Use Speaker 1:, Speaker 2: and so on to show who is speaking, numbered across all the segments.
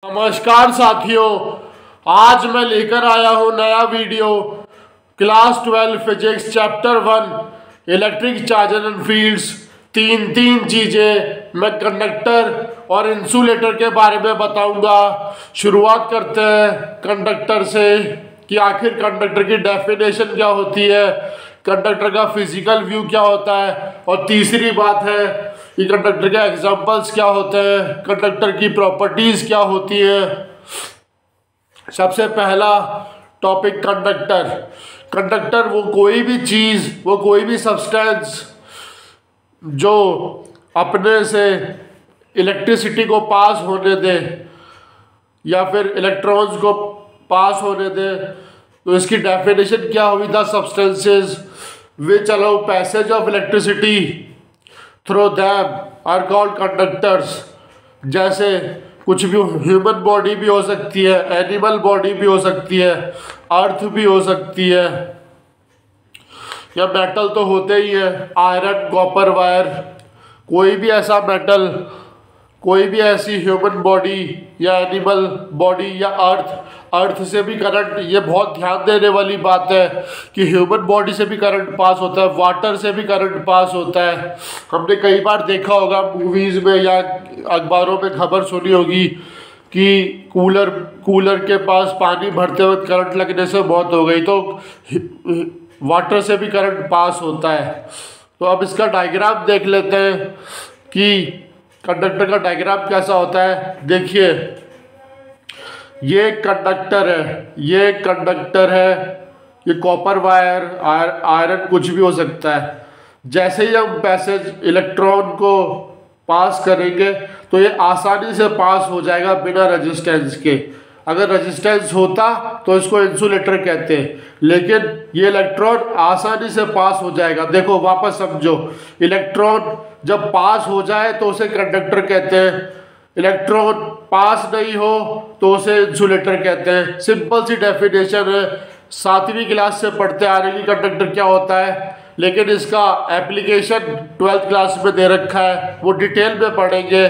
Speaker 1: नमस्कार साथियों, आज मैं लेकर आया हूँ नया video class 12 physics chapter 1 electric charges and fields. तीन चीज़ें मैं कंडक्टर और इंसुलेटर के बारे में बताऊंगा। शुरुआत करते हैं कंडक्टर से कि आखिर कंडक्टर की डेफिनेशन क्या होती है, कंडक्टर का फिजिकल व्यू क्या होता है, और तीसरी बात है कि कंडक्टर के एग्जांपल्स क्या होते हैं, कंडक्टर की प्रॉपर्टीज क्या होती है। सबसे पहला टॉपिक कंडक्टर। कंडक्टर वो कोई भी चीज़, वो कोई भी सब्सटेंस जो अपने से इलेक्ट्रिसिटी को पास होने दे या फिर इलेक्ट्रॉन्स को पास होने दे। तो इसकी डेफिनेशन क्या हुई? The substances which allow passage of electricity through them are called conductors. जैसे कुछ भी, ह्यूमन बॉडी भी हो सकती है, एनिमल बॉडी भी हो सकती है, अर्थ भी हो सकती है, या मेटल तो होते ही है, आयरन, कॉपर वायर। कोई भी ऐसा मेटल, कोई भी ऐसी ह्यूमन बॉडी या एनिमल बॉडी या अर्थ से भी करंट, ये बहुत ध्यान देने वाली बात है कि ह्यूमन बॉडी से भी करंट पास होता है, वाटर से भी करंट पास होता है। हमने कई बार देखा होगा मूवीज़ में या अखबारों में खबर सुनी होगी कि कूलर के पास पानी भरते वक्त करंट लगने से मौत हो गई। तो वाटर से भी करंट पास होता है। तो अब इसका डायग्राम देख लेते हैं कि कंडक्टर का डायग्राम कैसा होता है। देखिए, ये कंडक्टर है, ये कंडक्टर है, ये कॉपर वायर, आयरन, कुछ भी हो सकता है। जैसे ही हम पैसेज इलेक्ट्रॉन को पास करेंगे तो ये आसानी से पास हो जाएगा बिना रेजिस्टेंस के। अगर रेजिस्टेंस होता तो इसको इंसुलेटर कहते हैं, लेकिन ये इलेक्ट्रॉन आसानी से पास हो जाएगा। देखो, वापस समझो, इलेक्ट्रॉन जब पास हो जाए तो उसे कंडक्टर कहते हैं, इलेक्ट्रॉन पास नहीं हो तो उसे इंसुलेटर कहते हैं। सिंपल सी डेफिनेशन है, 7वीं क्लास से पढ़ते आ रहे हैं कि कंडक्टर क्या होता है, लेकिन इसका एप्लीकेशन 12th क्लास में दे रखा है। वो डिटेल में पढ़ेंगे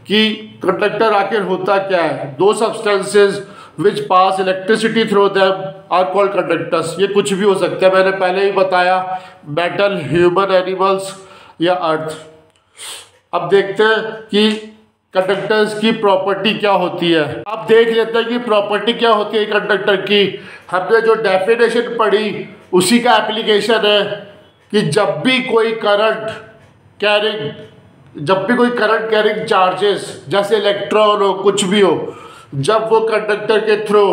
Speaker 1: कि कंडक्टर आखिर होता क्या है। The substances which pass electricity through them are called conductors. ये कुछ भी हो सकता है, मैंने पहले ही बताया, मेटल, ह्यूमन, एनिमल्स या अर्थ। अब देखते हैं कि कंडक्टर्स की प्रॉपर्टी क्या होती है। अब देख लेते हैं कि प्रॉपर्टी क्या होती है कंडक्टर की। हमने जो डेफिनेशन पढ़ी उसी का एप्लीकेशन है कि जब भी कोई करंट कैरिंग चार्जेस, जैसे इलेक्ट्रॉन हो, कुछ भी हो, जब वो कंडक्टर के थ्रू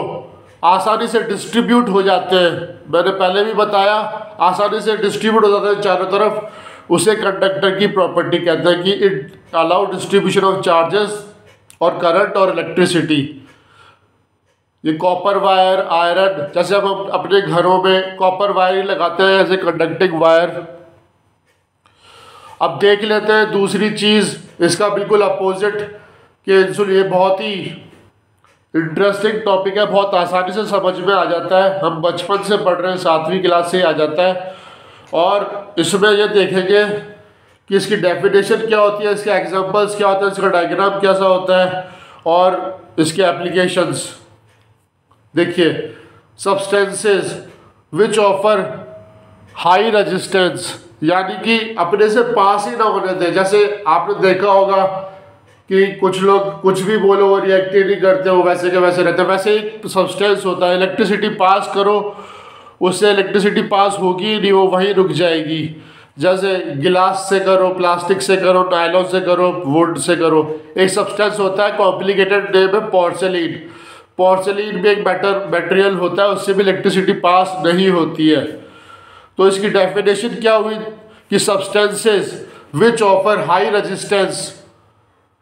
Speaker 1: आसानी से डिस्ट्रीब्यूट हो जाते हैं, मैंने पहले भी बताया, आसानी से डिस्ट्रीब्यूट हो जाते हैं चारों तरफ, उसे कंडक्टर की प्रॉपर्टी कहते हैं कि it allow distribution of charges और करंट और इलेक्ट्रिसिटी। ये कॉपर वायर, आयरन, जैसे हम अपने घरों में कॉपर वायर ही लगाते हैं, ऐसे कंडक्टिंग वायर। अब देख लेते हैं दूसरी चीज़, इसका बिल्कुल अपोजिट कि ये बहुत ही इंटरेस्टिंग टॉपिक है, बहुत आसानी से समझ में आ जाता है। हम बचपन से पढ़ रहे हैं, 7वीं क्लास से आ जाता है। और इसमें ये देखेंगे कि इसकी डेफिनेशन क्या होती है, इसके एग्जांपल्स क्या होते हैं, इसका डायग्राम कैसा होता है और इसके एप्लीकेशंस। देखिए, substances which offer high resistance, यानी कि अपने से पास ही ना होने दें। जैसे आपने देखा होगा कि कुछ लोग कुछ भी बोलो वो रिएक्ट ही नहीं करते, वो वैसे के वैसे रहते हैं। वैसे एक सब्सटेंस होता है, इलेक्ट्रिसिटी पास करो, उससे इलेक्ट्रिसिटी पास होगी ही नहीं, वो वहीं रुक जाएगी। जैसे गिलास से करो, प्लास्टिक से करो, नायलॉन से करो, वुड से करो। एक सब्सटेंस होता है, कॉम्प्लिकेटेड नेम है पोर्सेलिन। पोर्सेलिन भी एक मटेरियल होता है, उससे भी इलेक्ट्रिसिटी पास नहीं होती है। तो इसकी डेफिनेशन क्या हुई कि substances which offer high resistance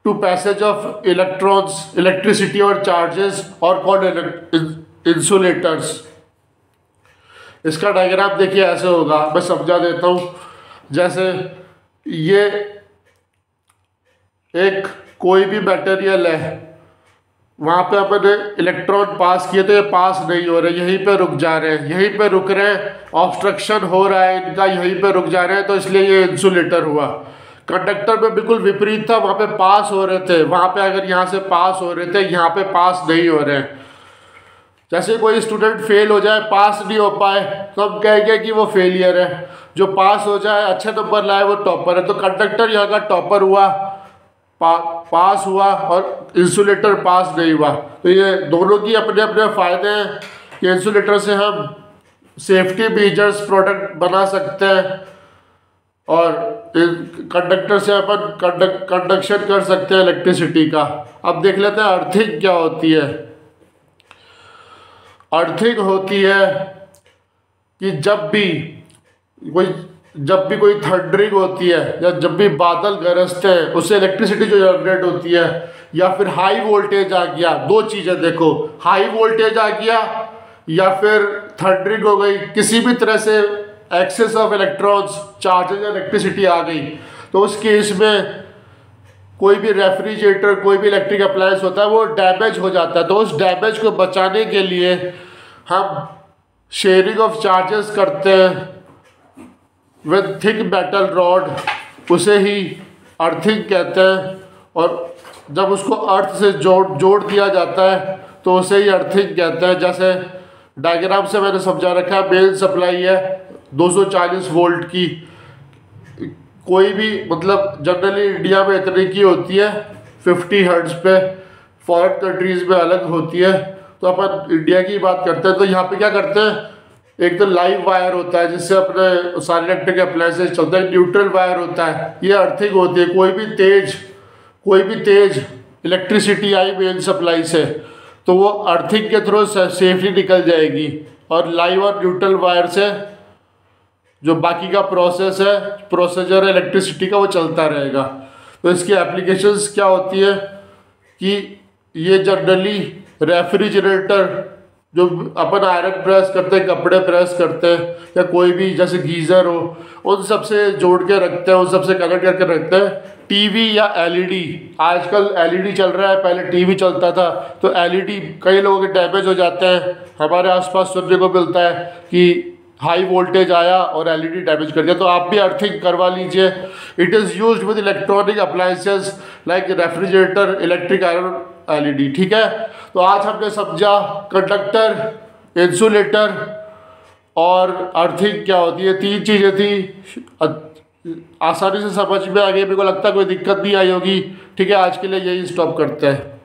Speaker 1: to passage of electrons, electricity और चार्जेस और कॉल्ड इंसुलेटर्स। इसका डायग्राम देखिए ऐसे होगा, मैं समझा देता हूँ। जैसे ये एक कोई भी मटेरियल है, वहाँ पे हमने इलेक्ट्रॉन पास किए तो ये पास नहीं हो रहे, यहीं पे रुक जा रहे हैं, यहीं पे रुक रहे हैं, ऑब्स्ट्रक्शन हो रहा है इनका, यहीं पे रुक जा रहे हैं, तो इसलिए ये इंसुलेटर हुआ। कंडक्टर में बिल्कुल विपरीत था, वहाँ पे पास हो रहे थे, वहाँ पे अगर यहाँ से पास हो रहे थे, यहाँ पे पास नहीं हो रहे हैं। जैसे कोई स्टूडेंट फेल हो जाए, पास नहीं हो पाए, तो हम कहेंगे कि वो फेलियर है। जो पास हो जाए, अच्छे नंबर लाए, वो टॉपर है। तो कंडक्टर यहाँ का टॉपर हुआ, पास हुआ, और इंसुलेटर पास नहीं हुआ। तो ये दोनों की अपने अपने फ़ायदे हैं कि इंसुलेटर से हम सेफ्टी मेजर्स प्रोडक्ट बना सकते हैं, और कंडक्टर से अपन कंडक्शन कर सकते हैं इलेक्ट्रिसिटी का। अब देख लेते हैं अर्थिंग क्या होती है। अर्थिंग होती है कि जब भी कोई थंडरिंग होती है, या जब भी बादल गरजते हैं, उससे इलेक्ट्रिसिटी जो जनरेट होती है, या फिर हाई वोल्टेज आ गया, दो चीज़ें देखो, हाई वोल्टेज आ गया या फिर थंडरिंग हो गई, किसी भी तरह से excess of electrons, charges, electricity आ गई, तो उस केस में कोई भी रेफ्रिजरेटर, कोई भी इलेक्ट्रिक अप्लायंस होता है, वो डैमेज हो जाता है। तो उस डैमेज को बचाने के लिए हम शेयरिंग ऑफ चार्जेस करते हैं विद थिक मेटल रॉड, उसे ही अर्थिंग कहते हैं। और जब उसको अर्थ से जोड़ दिया जाता है तो उसे ही अर्थिंग कहते हैं। जैसे डायग्राम से मैंने समझा रखा है, मेन सप्लाई है 240 वोल्ट की, कोई भी मतलब जनरली इंडिया में इतने की होती है 50 हर्ट्ज पे, फॉरेन कंट्रीज़ में अलग होती है। तो अपन इंडिया की बात करते हैं, तो यहाँ पे क्या करते हैं, एक तो लाइव वायर होता है जिससे अपने सारे इलेक्ट्रिक अप्लायंसेस चलते हैं, न्यूट्रल वायर होता है, ये अर्थिंग होती है। कोई भी तेज इलेक्ट्रिसिटी आई मेन सप्लाई से, तो वो अर्थिंग के थ्रू सेफली निकल जाएगी, और लाइव और न्यूट्रल वायर से जो बाकी का प्रोसेसर है इलेक्ट्रिसिटी का, वो चलता रहेगा। तो इसकी एप्लीकेशंस क्या होती है कि ये जनरली रेफ्रिजरेटर, जो अपन आयरन प्रेस करते हैं, कपड़े प्रेस करते हैं, या कोई भी जैसे गीज़र हो, उन सब से जोड़ के रखते हैं, उन सब से कनेक्ट करके रखते हैं। टीवी या एलईडी, आजकल एलईडी चल रहा है, पहले टीवी चलता था। तो एलईडी कई लोगों के डैमेज हो जाते हैं, हमारे आसपास सुनने को मिलता है कि हाई वोल्टेज आया और एलईडी डैमेज कर दिया। तो आप भी अर्थिंग करवा लीजिए। It is used with electronic appliances like refrigerator, electric iron, LED. ठीक है, तो आज हमने समझा कंडक्टर, इंसुलेटर और अर्थिंग क्या होती है। 3 चीज़ें थी, आसानी से समझ में आ गई। मेरे को लगता है कोई दिक्कत नहीं आई होगी। ठीक है, आज के लिए यही स्टॉप करते हैं।